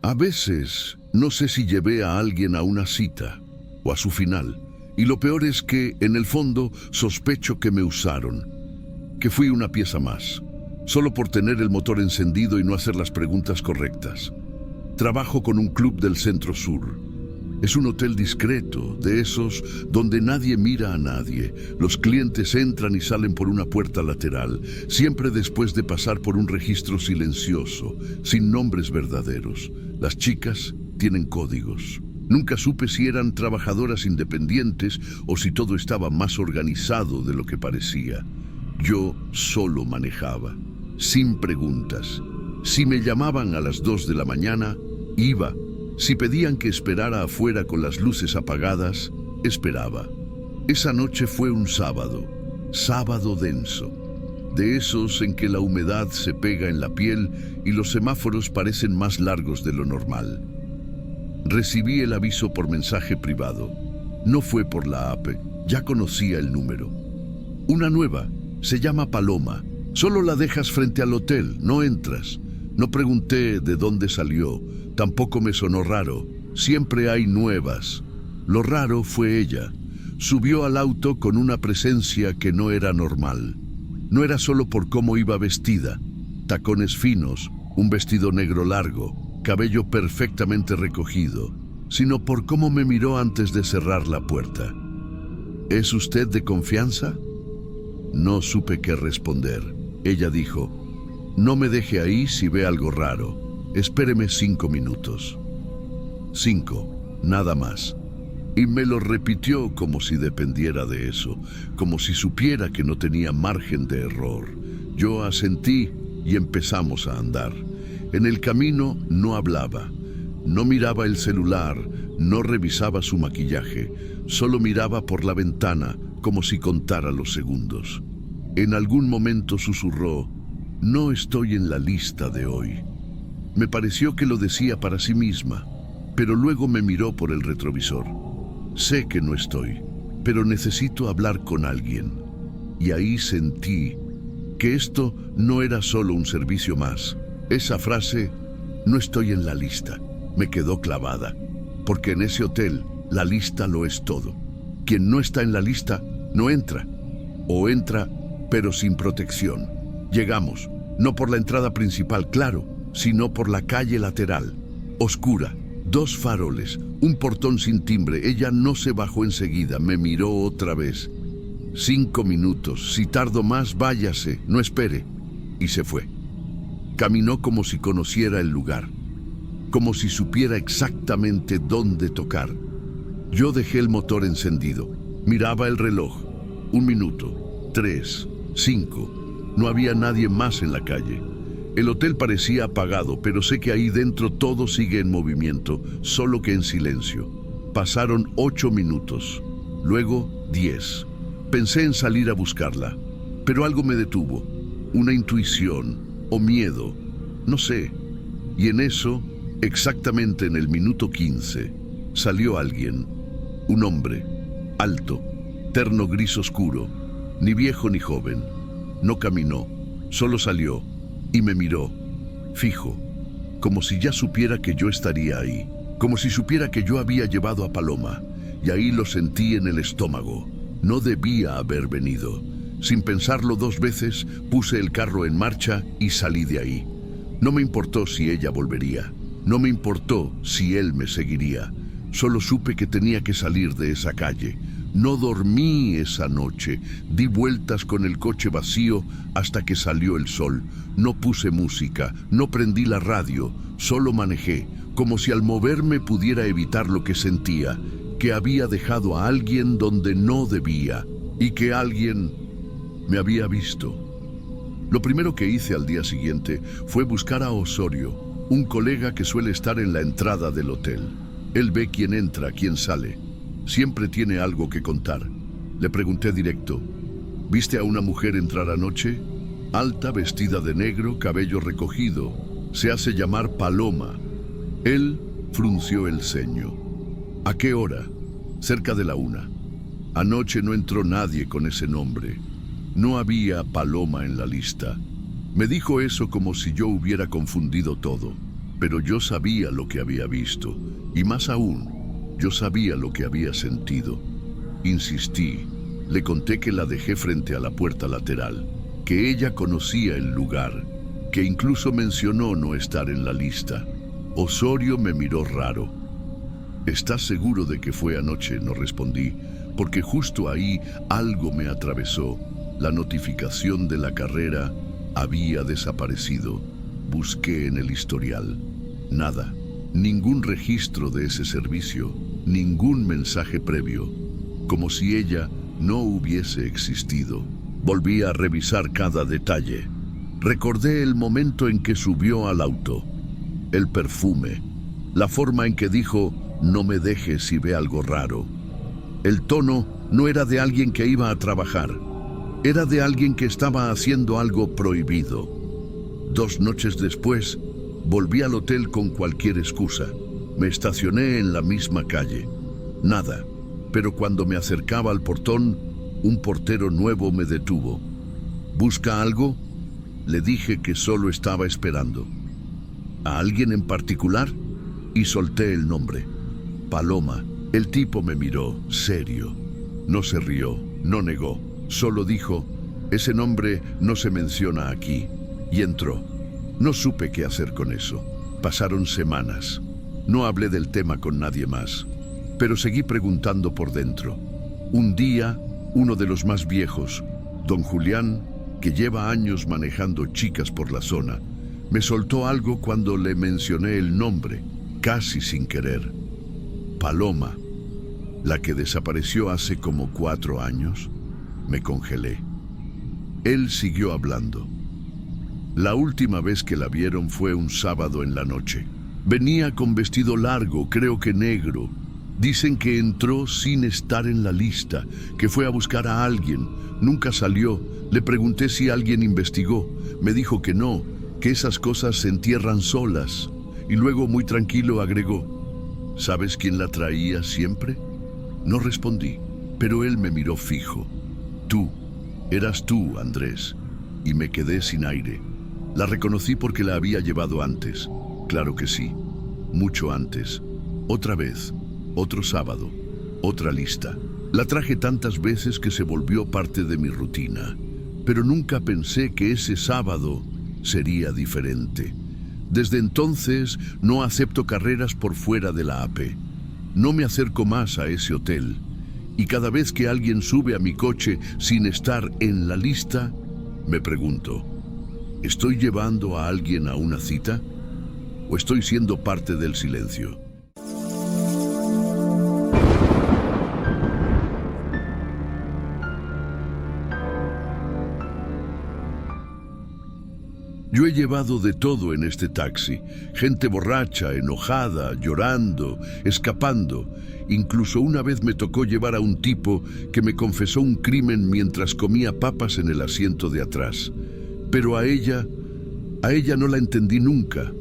A veces no sé si llevé a alguien a una cita o a su final, y lo peor es que, en el fondo, sospecho que me usaron, que fui una pieza más, solo por tener el motor encendido y no hacer las preguntas correctas. Trabajo con un club del Centro Sur. Es un hotel discreto, de esos donde nadie mira a nadie. Los clientes entran y salen por una puerta lateral, siempre después de pasar por un registro silencioso, sin nombres verdaderos. Las chicas tienen códigos. Nunca supe si eran trabajadoras independientes o si todo estaba más organizado de lo que parecía. Yo solo manejaba, sin preguntas. Si me llamaban a las 2 de la mañana, iba. Si pedían que esperara afuera con las luces apagadas, esperaba. Esa noche fue un sábado denso, de esos en que la humedad se pega en la piel y los semáforos parecen más largos de lo normal. Recibí el aviso por mensaje privado. No fue por la app, ya conocía el número. Una nueva, se llama Paloma. Solo la dejas frente al hotel, no entras. No pregunté de dónde salió, tampoco me sonó raro. Siempre hay nuevas. Lo raro fue ella. Subió al auto con una presencia que no era normal. No era solo por cómo iba vestida. Tacones finos, un vestido negro largo, cabello perfectamente recogido, sino por cómo me miró antes de cerrar la puerta. ¿Es usted de confianza? No supe qué responder. Ella dijo: no me deje ahí si ve algo raro. Espéreme 5 minutos. 5, nada más. Y me lo repitió como si dependiera de eso, como si supiera que no tenía margen de error. Yo asentí y empezamos a andar. En el camino no hablaba, no miraba el celular, no revisaba su maquillaje, solo miraba por la ventana como si contara los segundos. En algún momento susurró: no estoy en la lista de hoy. Me pareció que lo decía para sí misma, pero luego me miró por el retrovisor. Sé que no estoy, pero necesito hablar con alguien. Y ahí sentí que esto no era solo un servicio más. Esa frase, no estoy en la lista, me quedó clavada, porque en ese hotel la lista lo es todo. Quien no está en la lista no entra, o entra pero sin protección. Llegamos, no por la entrada principal, claro, sino por la calle lateral, oscura, 2 faroles, un portón sin timbre. Ella no se bajó enseguida, me miró otra vez. 5 minutos, si tardo más, váyase, no espere. Y se fue. Caminó como si conociera el lugar, como si supiera exactamente dónde tocar. Yo dejé el motor encendido, miraba el reloj. 1 minuto, 3, 5. No había nadie más en la calle. El hotel parecía apagado, pero sé que ahí dentro todo sigue en movimiento, solo que en silencio. Pasaron 8 minutos, luego 10. Pensé en salir a buscarla, pero algo me detuvo. Una intuición o miedo, no sé. Y en eso, exactamente en el minuto 15, salió alguien. Un hombre, alto, terno gris oscuro, ni viejo ni joven. No caminó, solo salió y me miró, fijo, como si ya supiera que yo estaría ahí, como si supiera que yo había llevado a Paloma, y ahí lo sentí en el estómago. No debía haber venido. Sin pensarlo 2 veces, puse el carro en marcha y salí de ahí. No me importó si ella volvería, no me importó si él me seguiría. Solo supe que tenía que salir de esa calle. No dormí esa noche, di vueltas con el coche vacío hasta que salió el sol. No puse música, no prendí la radio, solo manejé, como si al moverme pudiera evitar lo que sentía, que había dejado a alguien donde no debía y que alguien me había visto. Lo primero que hice al día siguiente fue buscar a Osorio, un colega que suele estar en la entrada del hotel. Él ve quién entra, quién sale. Siempre tiene algo que contar. Le pregunté directo: ¿viste a una mujer entrar anoche? Alta, vestida de negro, cabello recogido. Se hace llamar Paloma. Él frunció el ceño. ¿A qué hora? Cerca de la 1. Anoche no entró nadie con ese nombre. No había Paloma en la lista. Me dijo eso como si yo hubiera confundido todo. Pero yo sabía lo que había visto, y más aún, yo sabía lo que había sentido. Insistí, le conté que la dejé frente a la puerta lateral, que ella conocía el lugar, que incluso mencionó no estar en la lista. Osorio me miró raro. ¿Estás seguro de que fue anoche?, no respondí, porque justo ahí algo me atravesó. La notificación de la carrera había desaparecido. Busqué en el historial. Nada. Ningún registro de ese servicio. Ningún mensaje previo. Como si ella no hubiese existido. Volví a revisar cada detalle. Recordé el momento en que subió al auto. El perfume. La forma en que dijo: no me dejes si ve algo raro. El tono no era de alguien que iba a trabajar. Era de alguien que estaba haciendo algo prohibido. 2 noches después, volví al hotel con cualquier excusa. Me estacioné en la misma calle. Nada, pero cuando me acercaba al portón, un portero nuevo me detuvo. ¿Busca algo?, le dije que solo estaba esperando. ¿A alguien en particular? Y solté el nombre. Paloma. El tipo me miró, serio. No se rió, no negó. Solo dijo: ese nombre no se menciona aquí. Y entró. No supe qué hacer con eso. Pasaron semanas. No hablé del tema con nadie más. Pero seguí preguntando por dentro. Un día, uno de los más viejos, don Julián, que lleva años manejando chicas por la zona, me soltó algo cuando le mencioné el nombre, casi sin querer. Paloma, la que desapareció hace como 4 años. Me congelé. Él siguió hablando. La última vez que la vieron fue un sábado en la noche. Venía con vestido largo, creo que negro. Dicen que entró sin estar en la lista, que fue a buscar a alguien. Nunca salió. Le pregunté si alguien investigó. Me dijo que no, que esas cosas se entierran solas. Y luego, muy tranquilo, agregó: ¿sabes quién la traía siempre? No respondí, pero él me miró fijo. Tú, eras tú, Andrés. Y me quedé sin aire. La reconocí porque la había llevado antes. Claro que sí, mucho antes. Otra vez, otro sábado, otra lista. La traje tantas veces que se volvió parte de mi rutina. Pero nunca pensé que ese sábado sería diferente. Desde entonces no acepto carreras por fuera de la AP. No me acerco más a ese hotel. Y cada vez que alguien sube a mi coche sin estar en la lista, me pregunto: ¿estoy llevando a alguien a una cita? ¿O estoy siendo parte del silencio? Yo he llevado de todo en este taxi. Gente borracha, enojada, llorando, escapando. Incluso una vez me tocó llevar a un tipo que me confesó un crimen mientras comía papas en el asiento de atrás. Pero a ella no la entendí nunca.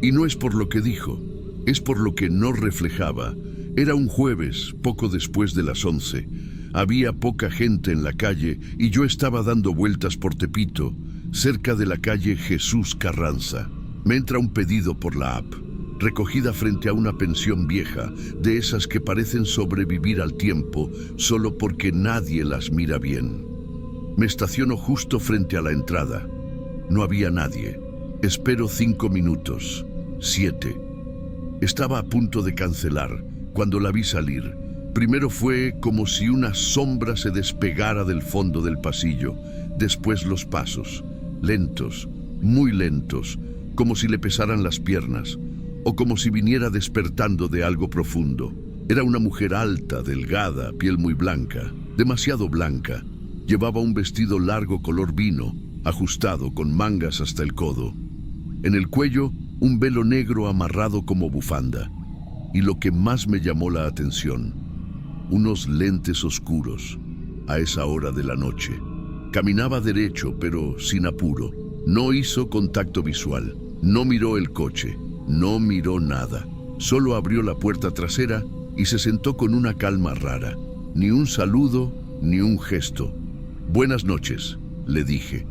Y no es por lo que dijo, es por lo que no reflejaba. Era un jueves, poco después de las 11. Había poca gente en la calle y yo estaba dando vueltas por Tepito, cerca de la calle Jesús Carranza. Me entra un pedido por la app, recogida frente a una pensión vieja, de esas que parecen sobrevivir al tiempo solo porque nadie las mira bien. Me estaciono justo frente a la entrada. No había nadie. Espero 5 minutos. 7. Estaba a punto de cancelar cuando la vi salir. Primero fue como si una sombra se despegara del fondo del pasillo. Después los pasos. Lentos, muy lentos, como si le pesaran las piernas, o como si viniera despertando de algo profundo. Era una mujer alta, delgada, piel muy blanca, demasiado blanca. Llevaba un vestido largo color vino, ajustado con mangas hasta el codo. En el cuello, un velo negro amarrado como bufanda. Y lo que más me llamó la atención, unos lentes oscuros, a esa hora de la noche. Caminaba derecho, pero sin apuro. No hizo contacto visual. No miró el coche. No miró nada. Solo abrió la puerta trasera y se sentó con una calma rara. Ni un saludo, ni un gesto. «Buenas noches», le dije.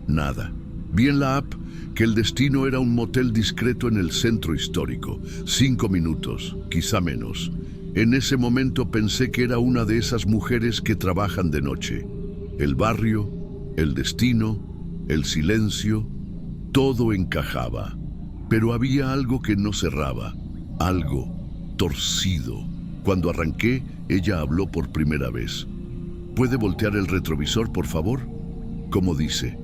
Nada. Vi en la app que el destino era un motel discreto en el centro histórico. 5 minutos, quizá menos. En ese momento pensé que era una de esas mujeres que trabajan de noche. El barrio, el destino, el silencio, todo encajaba. Pero había algo que no cerraba, algo torcido. Cuando arranqué, ella habló por primera vez. ¿Puede voltear el retrovisor, por favor? Como dice,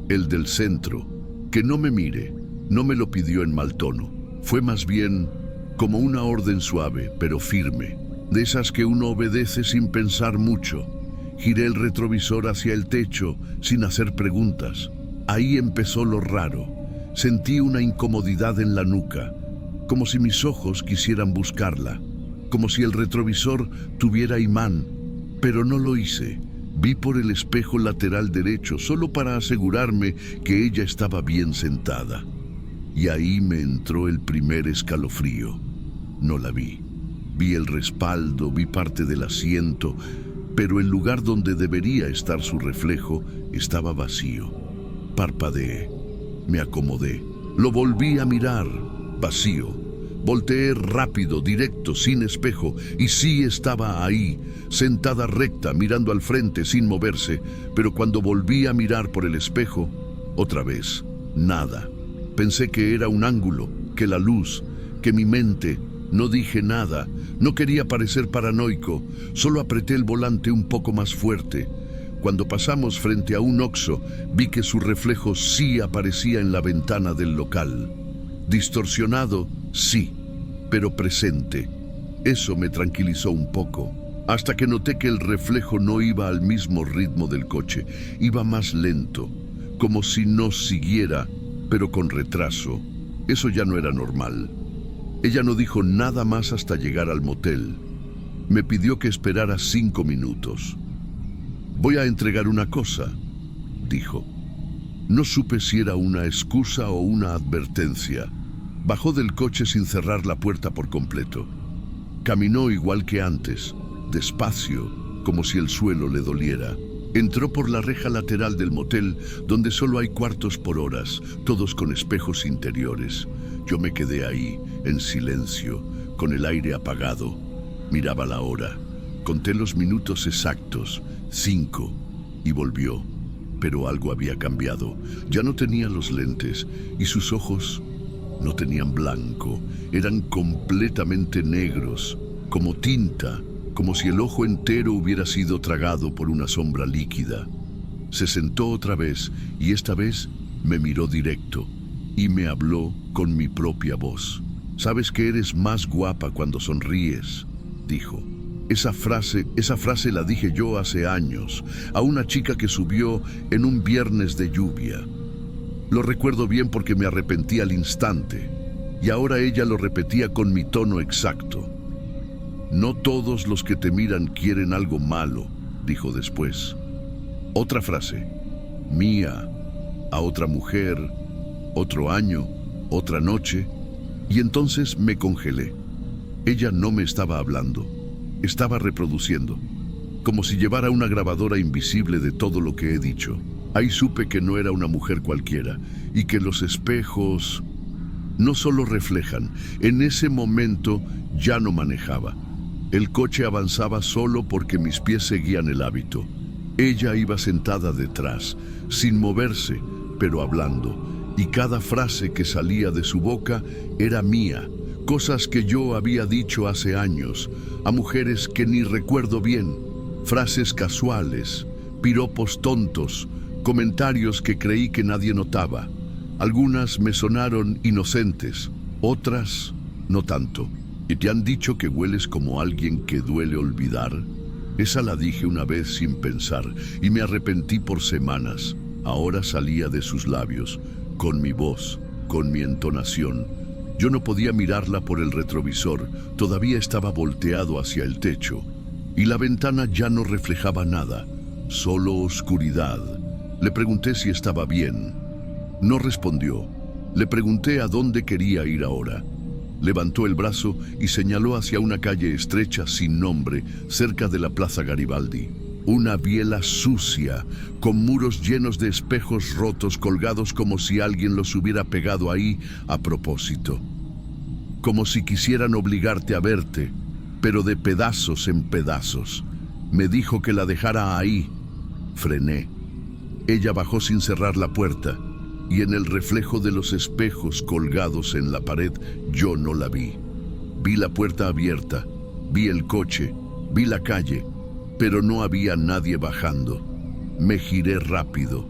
el del centro, que no me mire, no me lo pidió en mal tono. Fue más bien como una orden suave, pero firme, de esas que uno obedece sin pensar mucho. Giré el retrovisor hacia el techo, sin hacer preguntas. Ahí empezó lo raro. Sentí una incomodidad en la nuca, como si mis ojos quisieran buscarla, como si el retrovisor tuviera imán, pero no lo hice. Vi por el espejo lateral derecho, solo para asegurarme que ella estaba bien sentada. Y ahí me entró el primer escalofrío. No la vi. Vi el respaldo, vi parte del asiento, pero el lugar donde debería estar su reflejo estaba vacío. Parpadeé, me acomodé, lo volví a mirar, vacío. Volteé rápido, directo, sin espejo, y sí estaba ahí, sentada recta, mirando al frente sin moverse, pero cuando volví a mirar por el espejo, otra vez, nada. Pensé que era un ángulo, que la luz, que mi mente. No dije nada, no quería parecer paranoico, solo apreté el volante un poco más fuerte. Cuando pasamos frente a un Oxxo, vi que su reflejo sí aparecía en la ventana del local. Distorsionado, sí, pero presente. Eso me tranquilizó un poco, hasta que noté que el reflejo no iba al mismo ritmo del coche, iba más lento, como si nos siguiera, pero con retraso. Eso ya no era normal. Ella no dijo nada más hasta llegar al motel. Me pidió que esperara 5 minutos. «Voy a entregar una cosa», dijo. No supe si era una excusa o una advertencia. Bajó del coche sin cerrar la puerta por completo. Caminó igual que antes, despacio, como si el suelo le doliera. Entró por la reja lateral del motel, donde solo hay cuartos por horas, todos con espejos interiores. Yo me quedé ahí, en silencio, con el aire apagado. Miraba la hora. Conté los minutos exactos, 5, y volvió. Pero algo había cambiado. Ya no tenía los lentes, y sus ojos no tenían blanco, eran completamente negros, como tinta, como si el ojo entero hubiera sido tragado por una sombra líquida. Se sentó otra vez, y esta vez me miró directo, y me habló con mi propia voz. «Sabes que eres más guapa cuando sonríes», dijo. Esa frase la dije yo hace años, a una chica que subió en un viernes de lluvia. Lo recuerdo bien porque me arrepentí al instante, y ahora ella lo repetía con mi tono exacto. «No todos los que te miran quieren algo malo», dijo después. Otra frase, mía, a otra mujer, otro año, otra noche, y entonces me congelé. Ella no me estaba hablando, estaba reproduciendo, como si llevara una grabadora invisible de todo lo que he dicho. Ahí supe que no era una mujer cualquiera, y que los espejos no solo reflejan. En ese momento ya no manejaba. El coche avanzaba solo porque mis pies seguían el hábito. Ella iba sentada detrás, sin moverse, pero hablando, y cada frase que salía de su boca era mía, cosas que yo había dicho hace años, a mujeres que ni recuerdo bien, frases casuales, piropos tontos, comentarios que creí que nadie notaba. Algunas me sonaron inocentes, otras no tanto. ¿Y te han dicho que hueles como alguien que duele olvidar? Esa la dije una vez sin pensar, y me arrepentí por semanas. Ahora salía de sus labios, con mi voz, con mi entonación. Yo no podía mirarla por el retrovisor, todavía estaba volteado hacia el techo, y la ventana ya no reflejaba nada, solo oscuridad. Le pregunté si estaba bien. No respondió. Le pregunté a dónde quería ir ahora. Levantó el brazo y señaló hacia una calle estrecha sin nombre, cerca de la Plaza Garibaldi. Una biela sucia, con muros llenos de espejos rotos colgados como si alguien los hubiera pegado ahí a propósito. Como si quisieran obligarte a verte, pero de pedazos en pedazos. Me dijo que la dejara ahí. Frené. Ella bajó sin cerrar la puerta, y en el reflejo de los espejos colgados en la pared yo no la vi. Vi la puerta abierta, vi el coche, vi la calle, pero no había nadie bajando. Me giré rápido.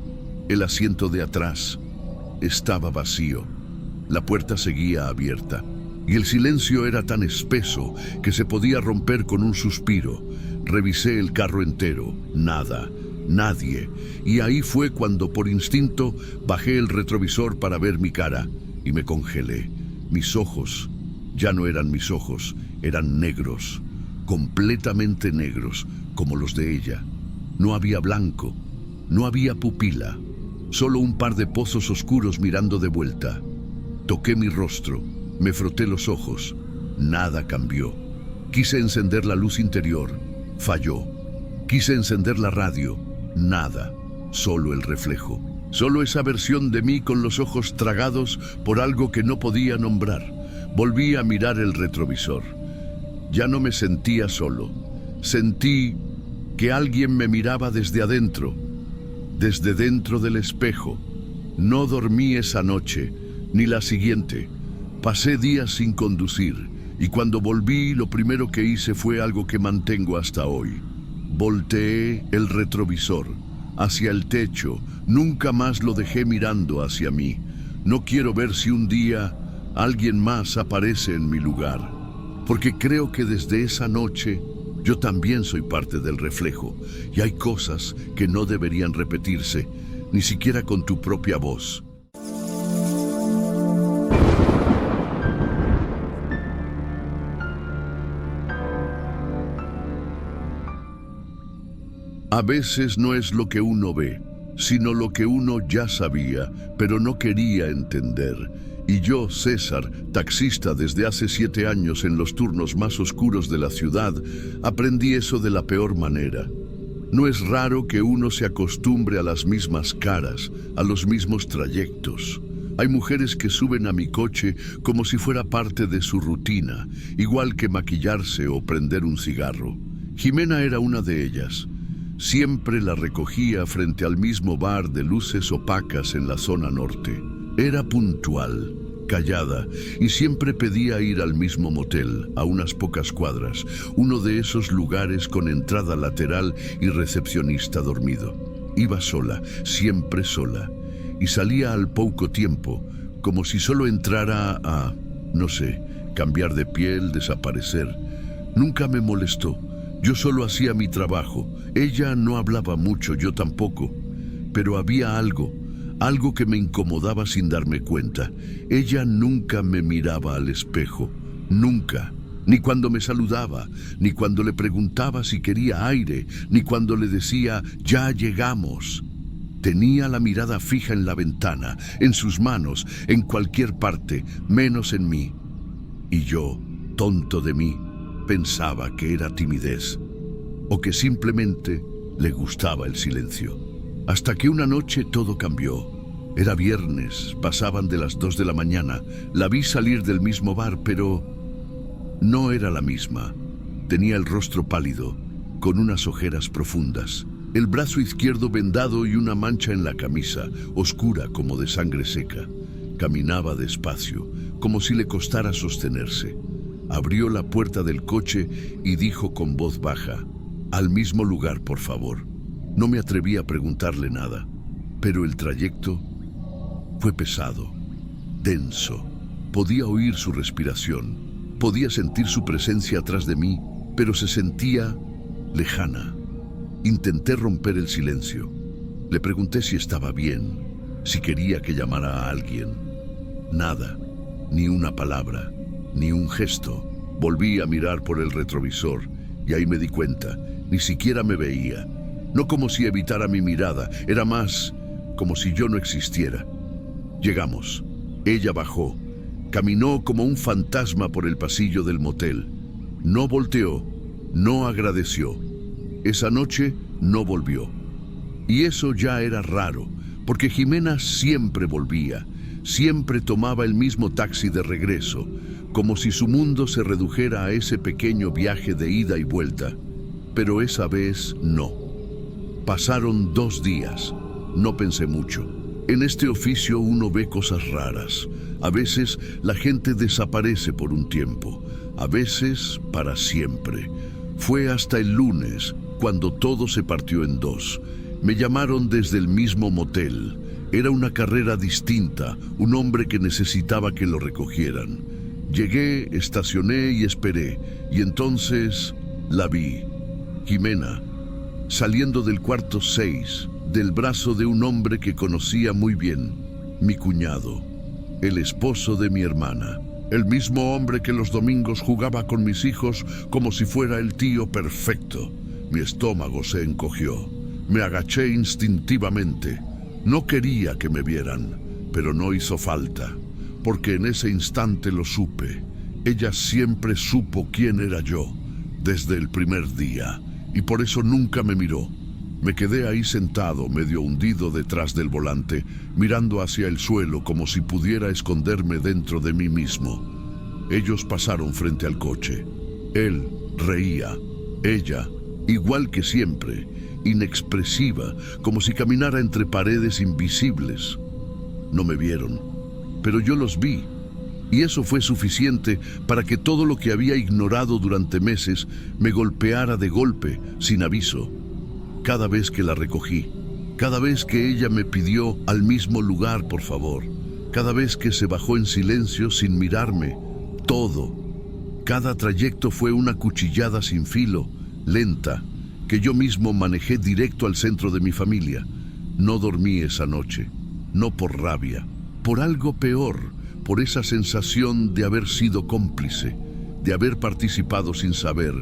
El asiento de atrás estaba vacío. La puerta seguía abierta, y el silencio era tan espeso que se podía romper con un suspiro. Revisé el carro entero. Nada. Nadie. Y ahí fue cuando por instinto bajé el retrovisor para ver mi cara y me congelé. Mis ojos ya no eran mis ojos, eran negros, completamente negros, como los de ella. No había blanco, no había pupila, solo un par de pozos oscuros mirando de vuelta. Toqué mi rostro, me froté los ojos. Nada cambió. Quise encender la luz interior, falló. Quise encender la radio, nada, solo el reflejo. Solo esa versión de mí con los ojos tragados por algo que no podía nombrar. Volví a mirar el retrovisor. Ya no me sentía solo. Sentí que alguien me miraba desde adentro, desde dentro del espejo. No dormí esa noche, ni la siguiente. Pasé días sin conducir, y cuando volví lo primero que hice fue algo que mantengo hasta hoy. Volteé el retrovisor hacia el techo, nunca más lo dejé mirando hacia mí. No quiero ver si un día alguien más aparece en mi lugar, porque creo que desde esa noche yo también soy parte del reflejo, y hay cosas que no deberían repetirse, ni siquiera con tu propia voz. A veces no es lo que uno ve, sino lo que uno ya sabía, pero no quería entender. Y yo, César, taxista desde hace 7 años en los turnos más oscuros de la ciudad, aprendí eso de la peor manera. No es raro que uno se acostumbre a las mismas caras, a los mismos trayectos. Hay mujeres que suben a mi coche como si fuera parte de su rutina, igual que maquillarse o prender un cigarro. Jimena era una de ellas. Siempre la recogía frente al mismo bar de luces opacas en la zona norte. Era puntual, callada, y siempre pedía ir al mismo motel, a unas pocas cuadras, uno de esos lugares con entrada lateral y recepcionista dormido. Iba sola, siempre sola, y salía al poco tiempo, como si solo entrara a, no sé, cambiar de piel, desaparecer. Nunca me molestó. Yo solo hacía mi trabajo. Ella no hablaba mucho, yo tampoco. Pero había algo que me incomodaba sin darme cuenta. Ella nunca me miraba al espejo, nunca. Ni cuando me saludaba, ni cuando le preguntaba si quería aire, ni cuando le decía, ya llegamos. Tenía la mirada fija en la ventana, en sus manos, en cualquier parte, menos en mí. Y yo, tonto de mí, pensaba que era timidez, o que simplemente le gustaba el silencio. Hasta que una noche todo cambió. Era viernes, pasaban de las 2 de la mañana. La vi salir del mismo bar, pero no era la misma. Tenía el rostro pálido, con unas ojeras profundas, el brazo izquierdo vendado y una mancha en la camisa, oscura como de sangre seca. Caminaba despacio, como si le costara sostenerse. Abrió la puerta del coche y dijo con voz baja, «Al mismo lugar, por favor». No me atreví a preguntarle nada, pero el trayecto fue pesado, denso. Podía oír su respiración, podía sentir su presencia atrás de mí, pero se sentía lejana. Intenté romper el silencio. Le pregunté si estaba bien, si quería que llamara a alguien. Nada, ni una palabra, ni un gesto. Volví a mirar por el retrovisor y ahí me di cuenta, ni siquiera me veía. No como si evitara mi mirada, era más como si yo no existiera. Llegamos. Ella bajó. Caminó como un fantasma por el pasillo del motel. No volteó, no agradeció. Esa noche no volvió. Y eso ya era raro, porque Jimena siempre volvía, siempre tomaba el mismo taxi de regreso, como si su mundo se redujera a ese pequeño viaje de ida y vuelta. Pero esa vez no. Pasaron 2 días. No pensé mucho. En este oficio uno ve cosas raras. A veces la gente desaparece por un tiempo, a veces para siempre. Fue hasta el lunes, cuando todo se partió en 2. Me llamaron desde el mismo motel. Era una carrera distinta, un hombre que necesitaba que lo recogieran. Llegué, estacioné y esperé, y entonces la vi. Jimena, saliendo del cuarto 6, del brazo de un hombre que conocía muy bien, mi cuñado, el esposo de mi hermana, el mismo hombre que los domingos jugaba con mis hijos como si fuera el tío perfecto. Mi estómago se encogió. Me agaché instintivamente. No quería que me vieran, pero no hizo falta, porque en ese instante lo supe. Ella siempre supo quién era yo, desde el primer día, y por eso nunca me miró. Me quedé ahí sentado, medio hundido detrás del volante, mirando hacia el suelo como si pudiera esconderme dentro de mí mismo. Ellos pasaron frente al coche. Él reía, ella, igual que siempre, inexpresiva, como si caminara entre paredes invisibles. No me vieron, pero yo los vi, y eso fue suficiente para que todo lo que había ignorado durante meses me golpeara de golpe, sin aviso. Cada vez que la recogí, cada vez que ella me pidió al mismo lugar, por favor, cada vez que se bajó en silencio sin mirarme, todo. Cada trayecto fue una cuchillada sin filo, lenta, que yo mismo manejé directo al centro de mi familia. No dormí esa noche, no por rabia, por algo peor, por esa sensación de haber sido cómplice, de haber participado sin saber,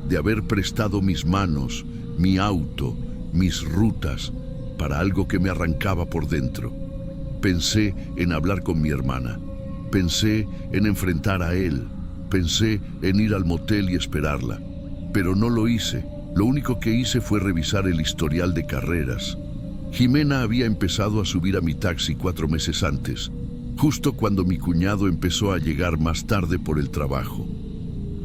de haber prestado mis manos, mi auto, mis rutas, para algo que me arrancaba por dentro. Pensé en hablar con mi hermana, pensé en enfrentar a él, pensé en ir al motel y esperarla, pero no lo hice. Lo único que hice fue revisar el historial de carreras. Jimena había empezado a subir a mi taxi 4 meses antes, justo cuando mi cuñado empezó a llegar más tarde por el trabajo.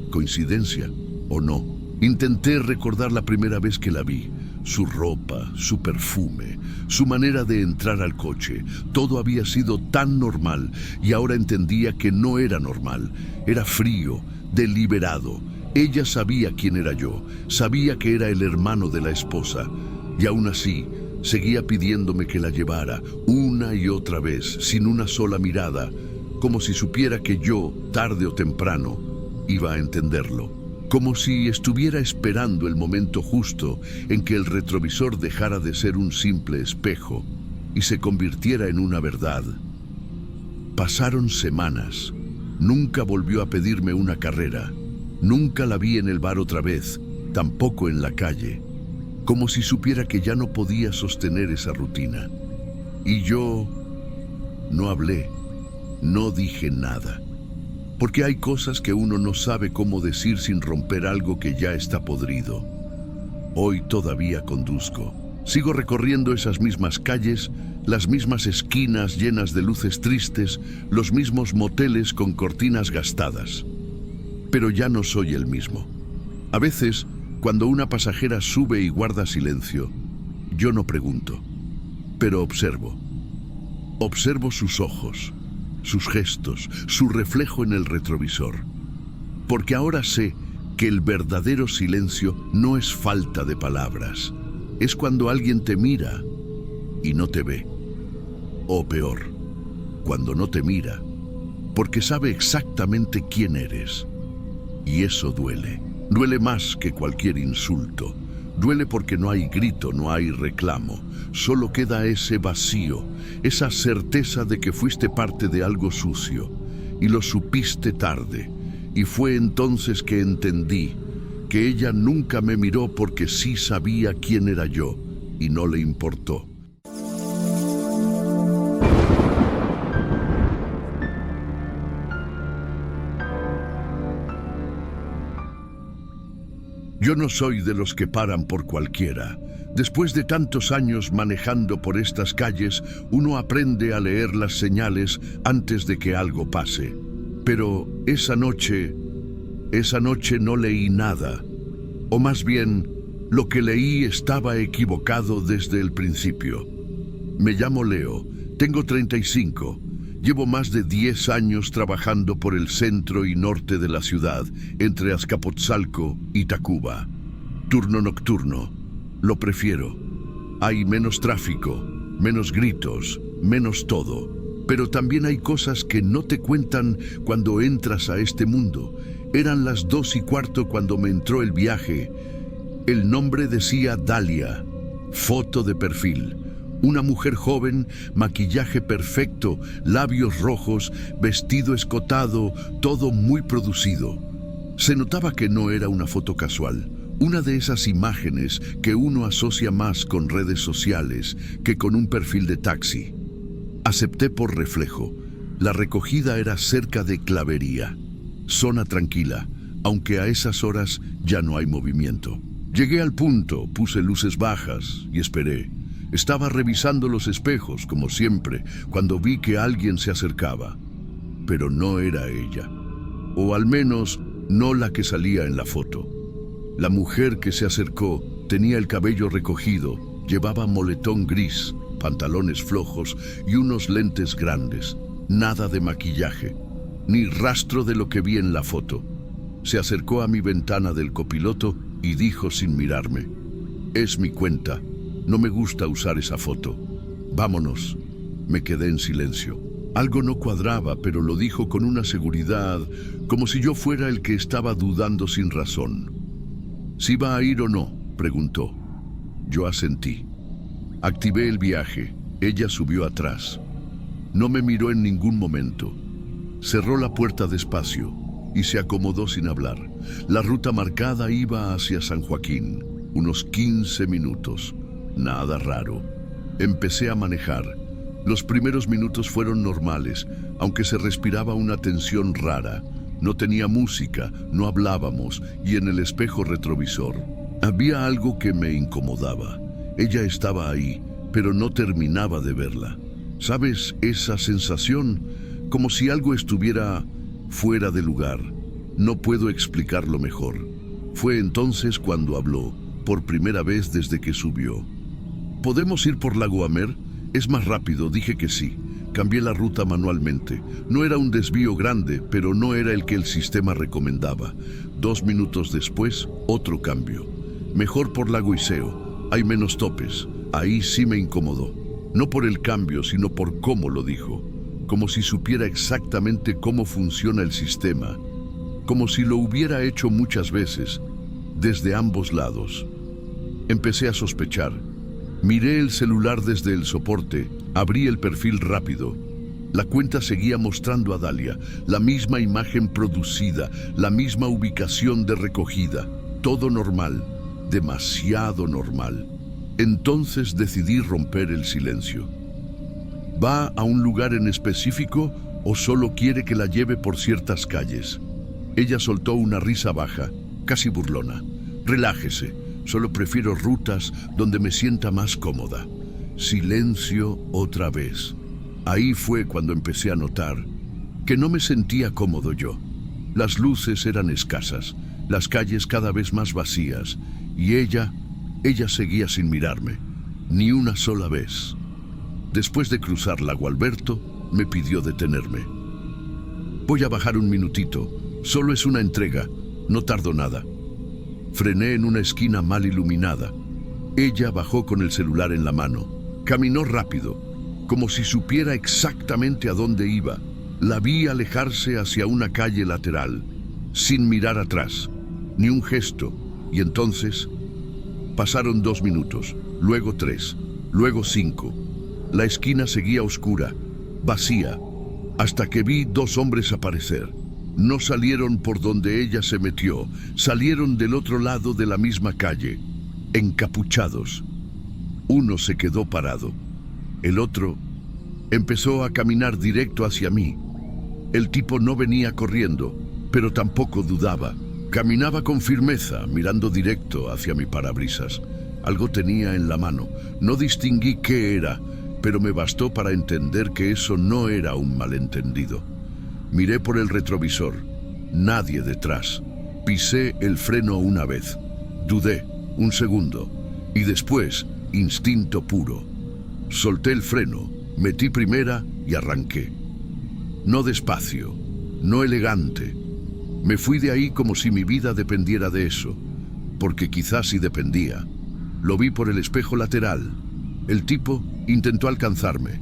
¿Coincidencia o no? Intenté recordar la primera vez que la vi. Su ropa, su perfume, su manera de entrar al coche. Todo había sido tan normal y ahora entendía que no era normal. Era frío, deliberado. Ella sabía quién era yo, sabía que era el hermano de la esposa, y aún así seguía pidiéndome que la llevara una y otra vez, sin una sola mirada, como si supiera que yo, tarde o temprano, iba a entenderlo, como si estuviera esperando el momento justo en que el retrovisor dejara de ser un simple espejo y se convirtiera en una verdad. Pasaron semanas, nunca volvió a pedirme una carrera. Nunca la vi en el bar otra vez, tampoco en la calle, como si supiera que ya no podía sostener esa rutina. Y yo no hablé, no dije nada, porque hay cosas que uno no sabe cómo decir sin romper algo que ya está podrido. Hoy todavía conduzco. Sigo recorriendo esas mismas calles, las mismas esquinas llenas de luces tristes, los mismos moteles con cortinas gastadas. Pero ya no soy el mismo. A veces, cuando una pasajera sube y guarda silencio, yo no pregunto, pero observo. Observo sus ojos, sus gestos, su reflejo en el retrovisor. Porque ahora sé que el verdadero silencio no es falta de palabras. Es cuando alguien te mira y no te ve. O peor, cuando no te mira, porque sabe exactamente quién eres. Y eso duele. Duele más que cualquier insulto. Duele porque no hay grito, no hay reclamo. Solo queda ese vacío, esa certeza de que fuiste parte de algo sucio. Y lo supiste tarde. Y fue entonces que entendí que ella nunca me miró porque sí sabía quién era yo y no le importó. Yo no soy de los que paran por cualquiera. Después de tantos años manejando por estas calles, uno aprende a leer las señales antes de que algo pase. Pero esa noche no leí nada. O más bien, lo que leí estaba equivocado desde el principio. Me llamo Leo, tengo 35. Llevo más de 10 años trabajando por el centro y norte de la ciudad, entre Azcapotzalco y Tacuba. Turno nocturno. Lo prefiero. Hay menos tráfico, menos gritos, menos todo. Pero también hay cosas que no te cuentan cuando entras a este mundo. Eran las 2:15 cuando me entró el viaje. El nombre decía Dalia. Foto de perfil. Una mujer joven, maquillaje perfecto, labios rojos, vestido escotado, todo muy producido. Se notaba que no era una foto casual. Una de esas imágenes que uno asocia más con redes sociales que con un perfil de taxi. Acepté por reflejo. La recogida era cerca de Clavería. Zona tranquila, aunque a esas horas ya no hay movimiento. Llegué al punto, puse luces bajas y esperé. Estaba revisando los espejos, como siempre, cuando vi que alguien se acercaba. Pero no era ella. O al menos, no la que salía en la foto. La mujer que se acercó tenía el cabello recogido, llevaba moletón gris, pantalones flojos y unos lentes grandes. Nada de maquillaje, ni rastro de lo que vi en la foto. Se acercó a mi ventana del copiloto y dijo sin mirarme: «Es mi cuenta. No me gusta usar esa foto. Vámonos». Me quedé en silencio. Algo no cuadraba, pero lo dijo con una seguridad, como si yo fuera el que estaba dudando sin razón. «¿Si va a ir o no?», preguntó. Yo asentí. Activé el viaje. Ella subió atrás. No me miró en ningún momento. Cerró la puerta despacio y se acomodó sin hablar. La ruta marcada iba hacia San Joaquín. Unos 15 minutos. Nada raro. Empecé a manejar. Los primeros minutos fueron normales, aunque se respiraba una tensión rara. No tenía música, no hablábamos, y en el espejo retrovisor había algo que me incomodaba. Ella estaba ahí, pero no terminaba de verla. ¿Sabes esa sensación? Como si algo estuviera fuera de lugar. No puedo explicarlo mejor. Fue entonces cuando habló, por primera vez desde que subió. ¿Podemos ir por Lago Amer? Es más rápido, dije que sí. Cambié la ruta manualmente. No era un desvío grande, pero no era el que el sistema recomendaba. 2 minutos después, otro cambio. Mejor por Lago Iseo. Hay menos topes. Ahí sí me incomodó. No por el cambio, sino por cómo lo dijo. Como si supiera exactamente cómo funciona el sistema. Como si lo hubiera hecho muchas veces, desde ambos lados. Empecé a sospechar. Miré el celular desde el soporte, abrí el perfil rápido. La cuenta seguía mostrando a Dalia, la misma imagen producida, la misma ubicación de recogida. Todo normal, demasiado normal. Entonces decidí romper el silencio. ¿Va a un lugar en específico o solo quiere que la lleve por ciertas calles? Ella soltó una risa baja, casi burlona. Relájese. Solo prefiero rutas donde me sienta más cómoda. Silencio otra vez. Ahí fue cuando empecé a notar que no me sentía cómodo yo. Las luces eran escasas, las calles cada vez más vacías, y ella seguía sin mirarme, ni una sola vez. Después de cruzar Lago Alberto, me pidió detenerme. «Voy a bajar un minutito, solo es una entrega, no tardo nada». Frené en una esquina mal iluminada. Ella bajó con el celular en la mano. Caminó rápido, como si supiera exactamente a dónde iba. La vi alejarse hacia una calle lateral, sin mirar atrás, ni un gesto. Y entonces pasaron 2 minutos, luego 3, luego 5. La esquina seguía oscura, vacía, hasta que vi 2 hombres aparecer. No salieron por donde ella se metió, salieron del otro lado de la misma calle, encapuchados. Uno se quedó parado, el otro empezó a caminar directo hacia mí. El tipo no venía corriendo, pero tampoco dudaba. Caminaba con firmeza, mirando directo hacia mi parabrisas. Algo tenía en la mano. No distinguí qué era, pero me bastó para entender que eso no era un malentendido. Miré por el retrovisor. Nadie detrás. Pisé el freno una vez. Dudé, un segundo. Y después, instinto puro. Solté el freno, metí primera y arranqué. No despacio, no elegante. Me fui de ahí como si mi vida dependiera de eso, porque quizás sí dependía. Lo vi por el espejo lateral. El tipo intentó alcanzarme.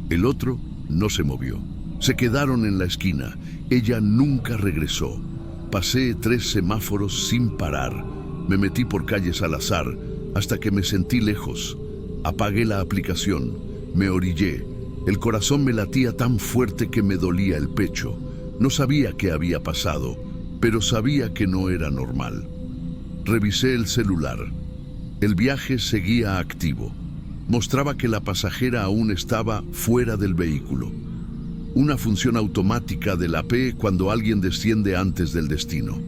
El otro no se movió. Se quedaron en la esquina. Ella nunca regresó. Pasé 3 semáforos sin parar. Me metí por calles al azar hasta que me sentí lejos. Apagué la aplicación. Me orillé. El corazón me latía tan fuerte que me dolía el pecho. No sabía qué había pasado, pero sabía que no era normal. Revisé el celular. El viaje seguía activo. Mostraba que la pasajera aún estaba fuera del vehículo. Una función automática del AP cuando alguien desciende antes del destino.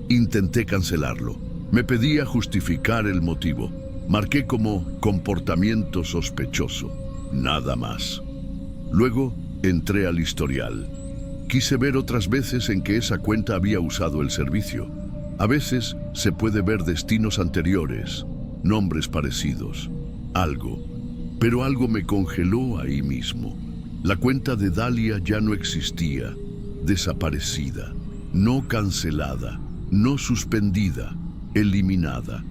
Intenté cancelarlo. Me pedía justificar el motivo. Marqué como comportamiento sospechoso. Nada más. Luego entré al historial. Quise ver otras veces en que esa cuenta había usado el servicio. A veces se puede ver destinos anteriores, nombres parecidos, algo. Pero algo me congeló ahí mismo. La cuenta de Dalia ya no existía, desaparecida, no cancelada, no suspendida, eliminada.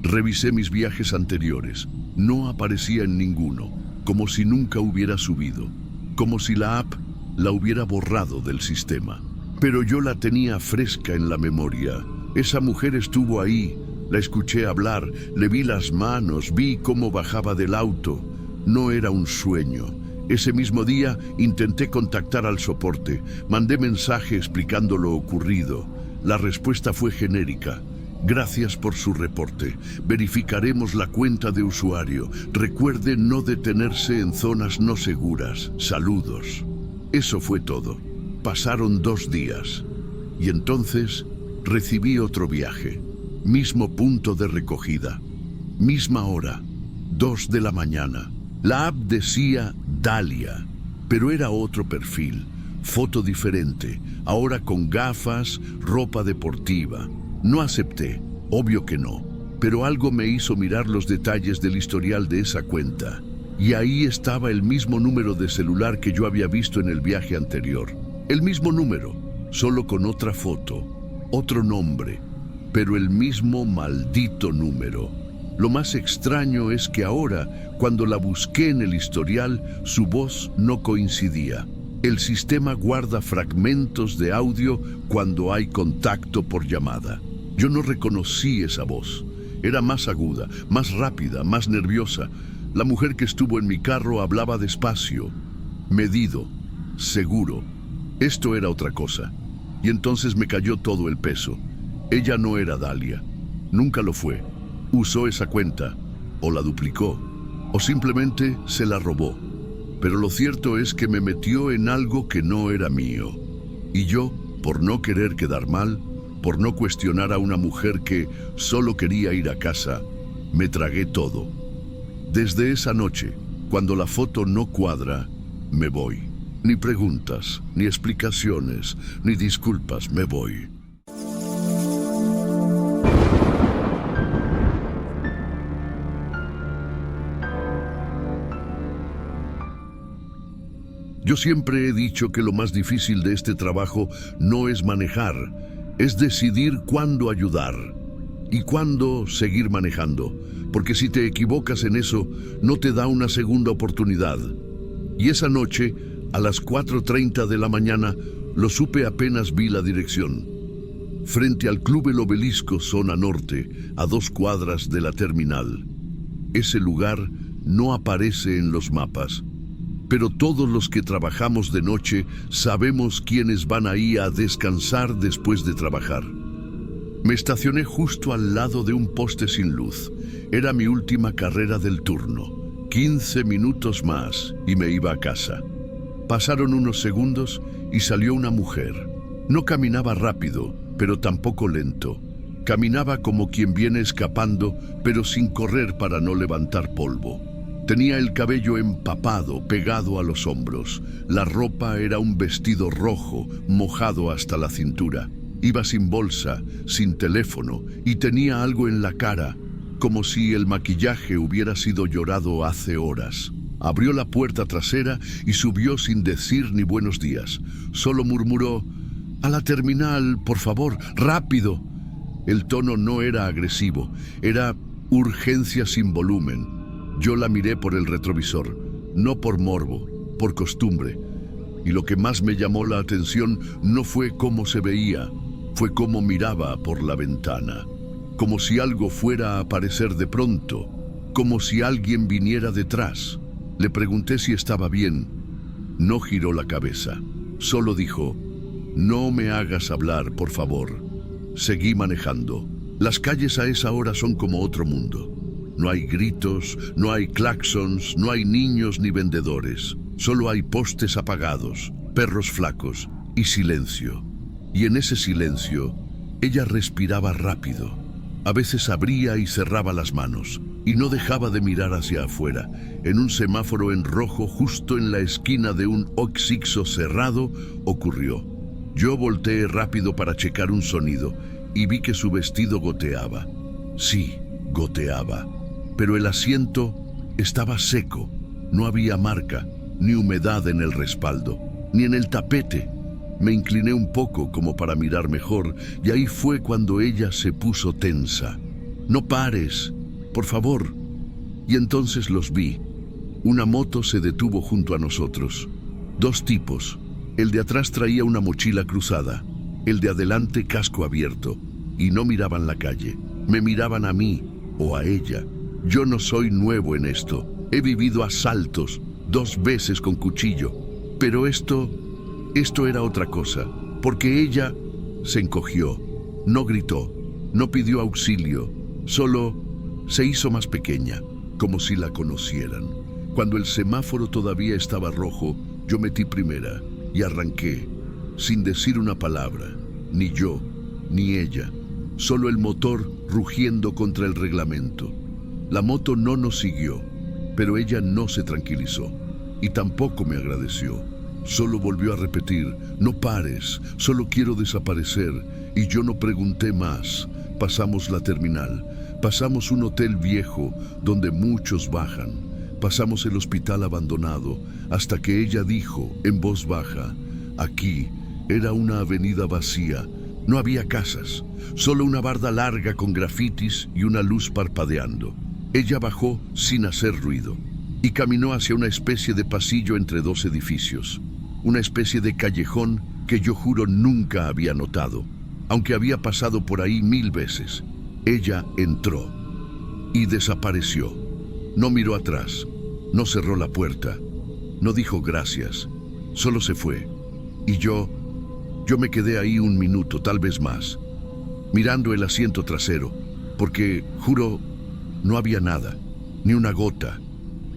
Revisé mis viajes anteriores, no aparecía en ninguno, como si nunca hubiera subido, como si la app la hubiera borrado del sistema. Pero yo la tenía fresca en la memoria. Esa mujer estuvo ahí, la escuché hablar, le vi las manos, vi cómo bajaba del auto. No era un sueño. Ese mismo día intenté contactar al soporte, mandé mensaje explicando lo ocurrido. La respuesta fue genérica. Gracias por su reporte. Verificaremos la cuenta de usuario. Recuerde no detenerse en zonas no seguras. Saludos. Eso fue todo. Pasaron 2 días. Y entonces recibí otro viaje. Mismo punto de recogida. Misma hora. 2 de la mañana. La app decía Dalia, pero era otro perfil. Foto diferente. Ahora con gafas, ropa deportiva. No acepté, obvio que no, pero algo me hizo mirar los detalles del historial de esa cuenta. Y ahí estaba el mismo número de celular que yo había visto en el viaje anterior. El mismo número, solo con otra foto, otro nombre, pero el mismo maldito número. Lo más extraño es que ahora, cuando la busqué en el historial, su voz no coincidía. El sistema guarda fragmentos de audio cuando hay contacto por llamada. Yo no reconocí esa voz. Era más aguda, más rápida, más nerviosa. La mujer que estuvo en mi carro hablaba despacio, medido, seguro. Esto era otra cosa. Y entonces me cayó todo el peso. Ella no era Dalia. Nunca lo fue. Usó esa cuenta, o la duplicó, o simplemente se la robó. Pero lo cierto es que me metió en algo que no era mío. Y yo, por no querer quedar mal, por no cuestionar a una mujer que solo quería ir a casa, me tragué todo. Desde esa noche, cuando la foto no cuadra, me voy. Ni preguntas, ni explicaciones, ni disculpas, me voy. Yo siempre he dicho que lo más difícil de este trabajo no es manejar, es decidir cuándo ayudar y cuándo seguir manejando, porque si te equivocas en eso, no te da una segunda oportunidad. Y esa noche, a las 4:30 de la mañana, lo supe apenas vi la dirección. Frente al Club El Obelisco, zona norte, a 2 cuadras de la terminal. Ese lugar no aparece en los mapas. Pero todos los que trabajamos de noche sabemos quiénes van ahí a descansar después de trabajar. Me estacioné justo al lado de un poste sin luz. Era mi última carrera del turno. 15 minutos más y me iba a casa. Pasaron unos segundos y salió una mujer. No caminaba rápido, pero tampoco lento. Caminaba como quien viene escapando, pero sin correr para no levantar polvo. Tenía el cabello empapado, pegado a los hombros. La ropa era un vestido rojo, mojado hasta la cintura. Iba sin bolsa, sin teléfono, y tenía algo en la cara, como si el maquillaje hubiera sido llorado hace horas. Abrió la puerta trasera y subió sin decir ni buenos días. Solo murmuró: «A la terminal, por favor, rápido». El tono no era agresivo, era urgencia sin volumen. Yo la miré por el retrovisor, no por morbo, por costumbre. Y lo que más me llamó la atención no fue cómo se veía, fue cómo miraba por la ventana. Como si algo fuera a aparecer de pronto, como si alguien viniera detrás. Le pregunté si estaba bien. No giró la cabeza, solo dijo: «No me hagas hablar, por favor». Seguí manejando. Las calles a esa hora son como otro mundo. No hay gritos, no hay claxons, no hay niños ni vendedores. Solo hay postes apagados, perros flacos y silencio. Y en ese silencio, ella respiraba rápido. A veces abría y cerraba las manos, y no dejaba de mirar hacia afuera. En un semáforo en rojo, justo en la esquina de un Oxixo cerrado, ocurrió. Yo volteé rápido para checar un sonido, y vi que su vestido goteaba. Sí, goteaba. Pero el asiento estaba seco. No había marca, ni humedad en el respaldo, ni en el tapete. Me incliné un poco como para mirar mejor, y ahí fue cuando ella se puso tensa. «No pares, por favor». Y entonces los vi. Una moto se detuvo junto a nosotros. Dos tipos. El de atrás traía una mochila cruzada, el de adelante casco abierto, y no miraban la calle. Me miraban a mí o a ella. Yo no soy nuevo en esto. He vivido asaltos 2 veces con cuchillo. Pero esto era otra cosa, porque ella se encogió, no gritó, no pidió auxilio, solo se hizo más pequeña, como si la conocieran. Cuando el semáforo todavía estaba rojo, yo metí primera y arranqué, sin decir una palabra, ni yo, ni ella, solo el motor rugiendo contra el reglamento. La moto no nos siguió, pero ella no se tranquilizó, y tampoco me agradeció. Solo volvió a repetir: «No pares, solo quiero desaparecer». Y yo no pregunté más. Pasamos la terminal, pasamos un hotel viejo donde muchos bajan, pasamos el hospital abandonado, hasta que ella dijo en voz baja: «Aquí». Era una avenida vacía, no había casas, solo una barda larga con grafitis y una luz parpadeando. Ella bajó sin hacer ruido y caminó hacia una especie de pasillo entre 2 edificios. Una especie de callejón que yo juro nunca había notado, aunque había pasado por ahí 1000 veces. Ella entró y desapareció. No miró atrás, no cerró la puerta, no dijo gracias, solo se fue. Y yo me quedé ahí 1 minuto, tal vez más, mirando el asiento trasero, porque, juro, no había nada, ni una gota,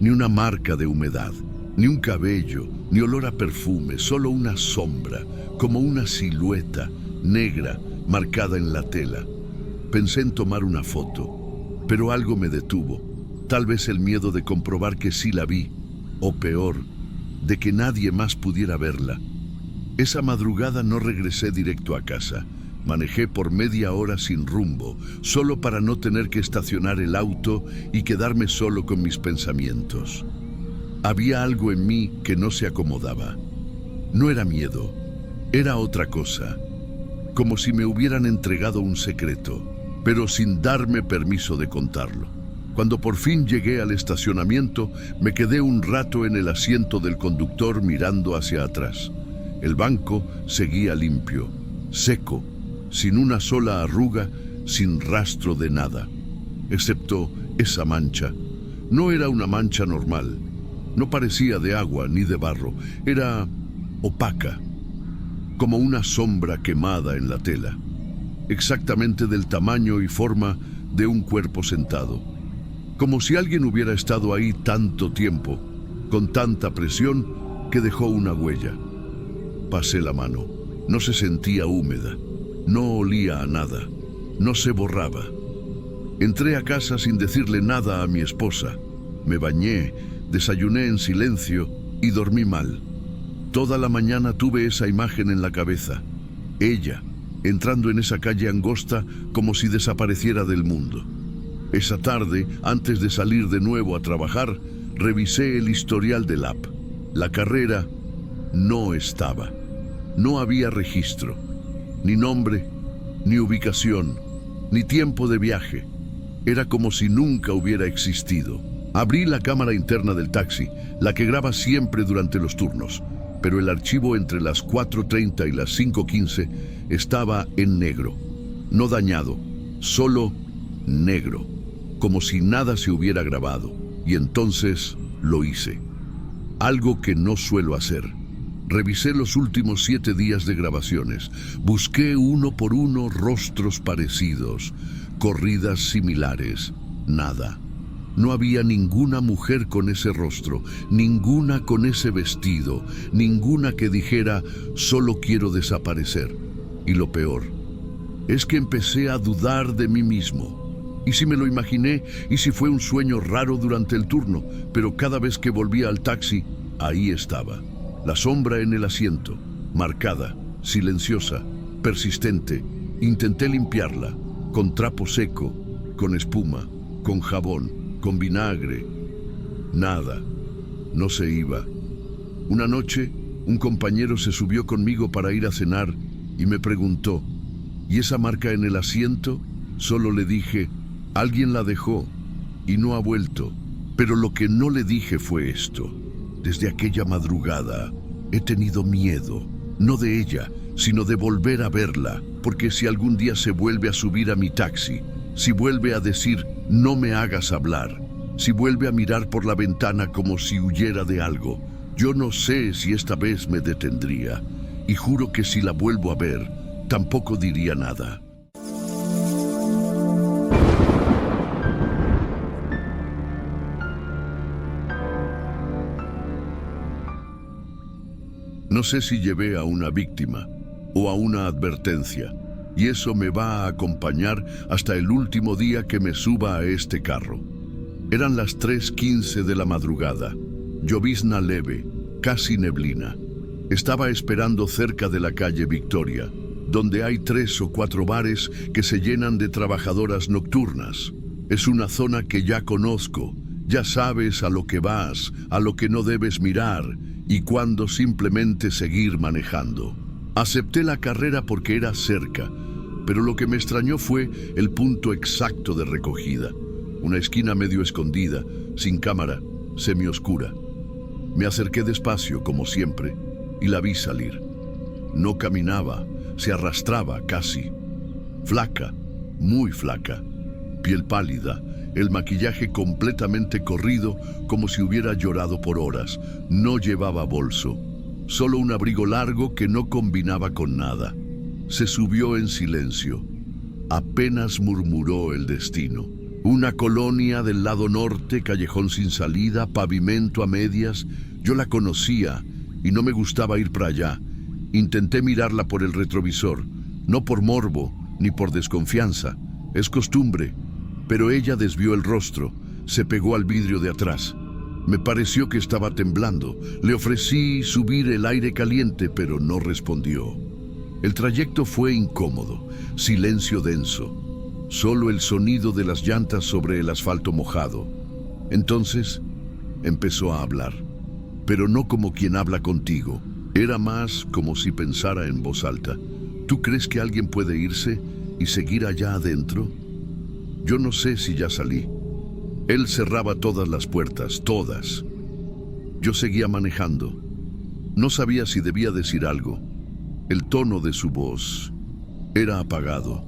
ni una marca de humedad, ni un cabello, ni olor a perfume, solo una sombra, como una silueta negra marcada en la tela. Pensé en tomar una foto, pero algo me detuvo. Tal vez el miedo de comprobar que sí la vi, o peor, de que nadie más pudiera verla. Esa madrugada no regresé directo a casa. Manejé por media hora sin rumbo, solo para no tener que estacionar el auto y quedarme solo con mis pensamientos. Había algo en mí que no se acomodaba. No era miedo, era otra cosa, como si me hubieran entregado un secreto, pero sin darme permiso de contarlo. Cuando por fin llegué al estacionamiento, me quedé un rato en el asiento del conductor mirando hacia atrás. El banco seguía limpio, seco, sin una sola arruga, sin rastro de nada, excepto esa mancha. No era una mancha normal, no parecía de agua ni de barro, era opaca, como una sombra quemada en la tela, exactamente del tamaño y forma de un cuerpo sentado, como si alguien hubiera estado ahí tanto tiempo, con tanta presión, que dejó una huella. Pasé la mano, no se sentía húmeda, No olía a nada, no se borraba. Entré a casa sin decirle nada a mi esposa. Me bañé, desayuné en silencio y dormí mal. Toda la mañana tuve esa imagen en la cabeza. Ella, entrando en esa calle angosta como si desapareciera del mundo. Esa tarde, antes de salir de nuevo a trabajar, revisé el historial del app. La carrera no estaba. No había registro, ni nombre, ni ubicación, ni tiempo de viaje. Era como si nunca hubiera existido. Abrí la cámara interna del taxi, la que graba siempre durante los turnos, pero el archivo entre las 4:30 y las 5:15 estaba en negro. No dañado, solo negro, como si nada se hubiera grabado. Y entonces lo hice. Algo que no suelo hacer. Revisé los últimos 7 días de grabaciones. Busqué uno por uno rostros parecidos, corridas similares. Nada. No había ninguna mujer con ese rostro, ninguna con ese vestido, ninguna que dijera, solo quiero desaparecer. Y lo peor, es que empecé a dudar de mí mismo. ¿Y si me lo imaginé? ¿Y si fue un sueño raro durante el turno? Pero cada vez que volvía al taxi, ahí estaba. La sombra en el asiento, marcada, silenciosa, persistente. Intenté limpiarla, con trapo seco, con espuma, con jabón, con vinagre. Nada, no se iba. Una noche, un compañero se subió conmigo para ir a cenar y me preguntó, ¿y esa marca en el asiento? Solo le dije, alguien la dejó y no ha vuelto. Pero lo que no le dije fue esto. Desde aquella madrugada he tenido miedo, no de ella, sino de volver a verla, porque si algún día se vuelve a subir a mi taxi, si vuelve a decir, no me hagas hablar, si vuelve a mirar por la ventana como si huyera de algo, yo no sé si esta vez me detendría, y juro que si la vuelvo a ver, tampoco diría nada. No sé si llevé a una víctima o a una advertencia, y eso me va a acompañar hasta el último día que me suba a este carro. Eran las 3:15 de la madrugada, llovizna leve, casi neblina. Estaba esperando cerca de la calle Victoria, donde hay 3 o 4 bares que se llenan de trabajadoras nocturnas. Es una zona que ya conozco, ya sabes a lo que vas, a lo que no debes mirar, y cuándo simplemente seguir manejando. Acepté la carrera porque era cerca, pero lo que me extrañó fue el punto exacto de recogida. Una esquina medio escondida, sin cámara, semioscura. Me acerqué despacio, como siempre, y la vi salir. No caminaba, se arrastraba casi. Flaca, muy flaca, piel pálida, el maquillaje completamente corrido, como si hubiera llorado por horas. No llevaba bolso, solo un abrigo largo que no combinaba con nada. Se subió en silencio. Apenas murmuró el destino. Una colonia del lado norte, callejón sin salida, pavimento a medias. Yo la conocía y no me gustaba ir para allá. Intenté mirarla por el retrovisor, no por morbo ni por desconfianza. Es costumbre. Pero ella desvió el rostro, se pegó al vidrio de atrás. Me pareció que estaba temblando. Le ofrecí subir el aire caliente, pero no respondió. El trayecto fue incómodo, silencio denso, solo el sonido de las llantas sobre el asfalto mojado. Entonces empezó a hablar, pero no como quien habla contigo. Era más como si pensara en voz alta. ¿Tú crees que alguien puede irse y seguir allá adentro? Yo no sé si ya salí. Él cerraba todas las puertas, todas. Yo seguía manejando. No sabía si debía decir algo. El tono de su voz era apagado,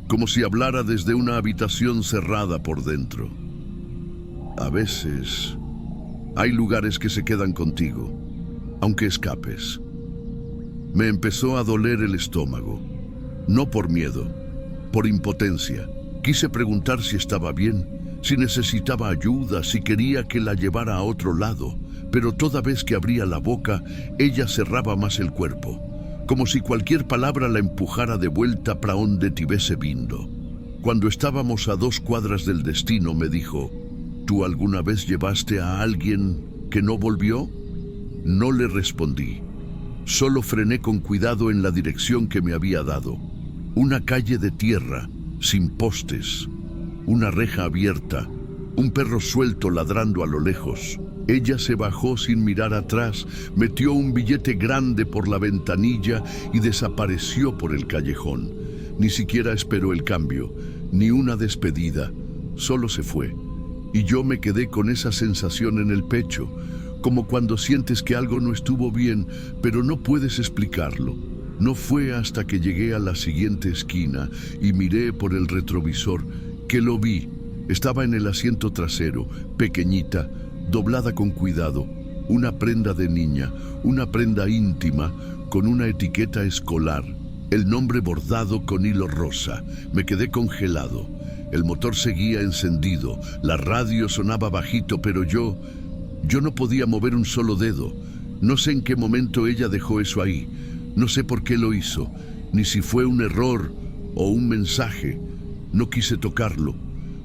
como si hablara desde una habitación cerrada por dentro. A veces hay lugares que se quedan contigo, aunque escapes. Me empezó a doler el estómago, no por miedo, por impotencia. Quise preguntar si estaba bien, si necesitaba ayuda, si quería que la llevara a otro lado, pero toda vez que abría la boca, ella cerraba más el cuerpo, como si cualquier palabra la empujara de vuelta para onde tivese vindo. Cuando estábamos a 2 cuadras del destino, me dijo: ¿Tú alguna vez llevaste a alguien que no volvió? No le respondí. Solo frené con cuidado en la dirección que me había dado. Una calle de tierra, sin postes, una reja abierta, un perro suelto ladrando a lo lejos. Ella se bajó sin mirar atrás, metió un billete grande por la ventanilla y desapareció por el callejón. Ni siquiera esperó el cambio, ni una despedida, solo se fue. Y yo me quedé con esa sensación en el pecho, como cuando sientes que algo no estuvo bien, pero no puedes explicarlo. No fue hasta que llegué a la siguiente esquina y miré por el retrovisor que lo vi. Estaba en el asiento trasero, pequeñita, doblada con cuidado, una prenda de niña, una prenda íntima, con una etiqueta escolar, el nombre bordado con hilo rosa. Me quedé congelado. El motor seguía encendido, la radio sonaba bajito, pero yo no podía mover un solo dedo. No sé en qué momento ella dejó eso ahí. No sé por qué lo hizo, ni si fue un error o un mensaje. No quise tocarlo.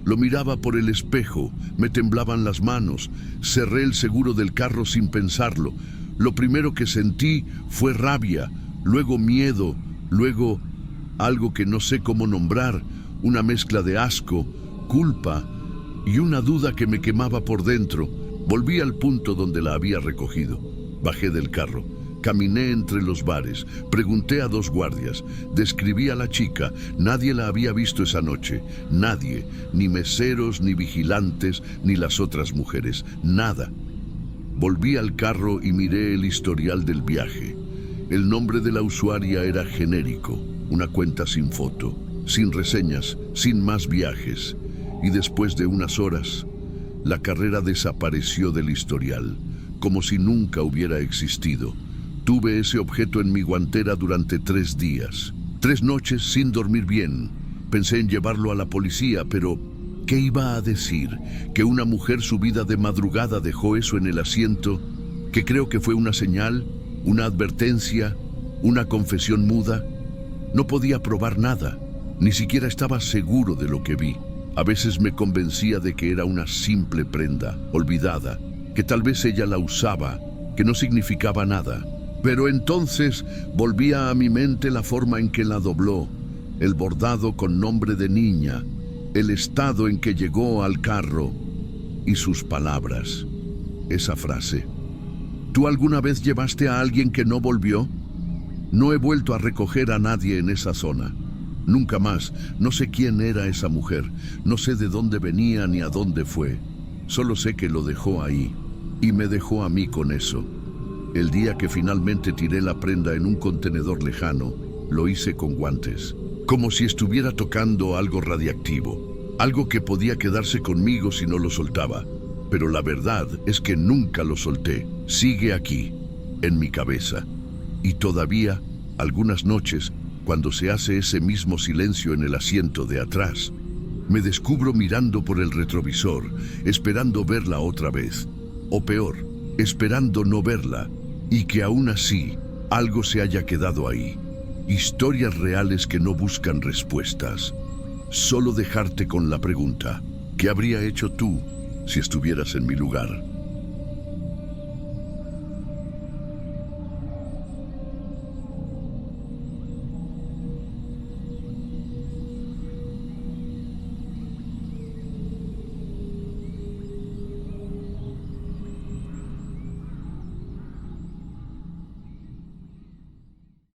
Lo miraba por el espejo, me temblaban las manos. Cerré el seguro del carro sin pensarlo. Lo primero que sentí fue rabia, luego miedo, luego algo que no sé cómo nombrar, una mezcla de asco, culpa y una duda que me quemaba por dentro. Volví al punto donde la había recogido. Bajé del carro, caminé entre los bares, pregunté a 2 guardias, describí a la chica. Nadie la había visto esa noche, nadie, ni meseros, ni vigilantes, ni las otras mujeres, nada. Volví al carro y miré el historial del viaje. El nombre de la usuaria era genérico, una cuenta sin foto, sin reseñas, sin más viajes. Y después de unas horas, la carrera desapareció del historial, como si nunca hubiera existido. Tuve ese objeto en mi guantera durante 3 días, 3 noches sin dormir bien. Pensé en llevarlo a la policía, pero ¿qué iba a decir? ¿Que una mujer subida de madrugada dejó eso en el asiento? ¿Que creo que fue una señal? ¿Una advertencia? ¿Una confesión muda? No podía probar nada, ni siquiera estaba seguro de lo que vi. A veces me convencía de que era una simple prenda, olvidada, que tal vez ella la usaba, que no significaba nada. Pero entonces volvía a mi mente la forma en que la dobló, el bordado con nombre de niña, el estado en que llegó al carro y sus palabras. Esa frase: ¿tú alguna vez llevaste a alguien que no volvió? No he vuelto a recoger a nadie en esa zona. Nunca más. No sé quién era esa mujer. No sé de dónde venía ni a dónde fue. Solo sé que lo dejó ahí. Y me dejó a mí con eso. El día que finalmente tiré la prenda en un contenedor lejano, lo hice con guantes. Como si estuviera tocando algo radiactivo. Algo que podía quedarse conmigo si no lo soltaba. Pero la verdad es que nunca lo solté. Sigue aquí, en mi cabeza. Y todavía, algunas noches, cuando se hace ese mismo silencio en el asiento de atrás, me descubro mirando por el retrovisor, esperando verla otra vez. O peor, esperando no verla, y que aún así algo se haya quedado ahí. Historias reales que no buscan respuestas. Solo dejarte con la pregunta: ¿qué habría hecho tú si estuvieras en mi lugar?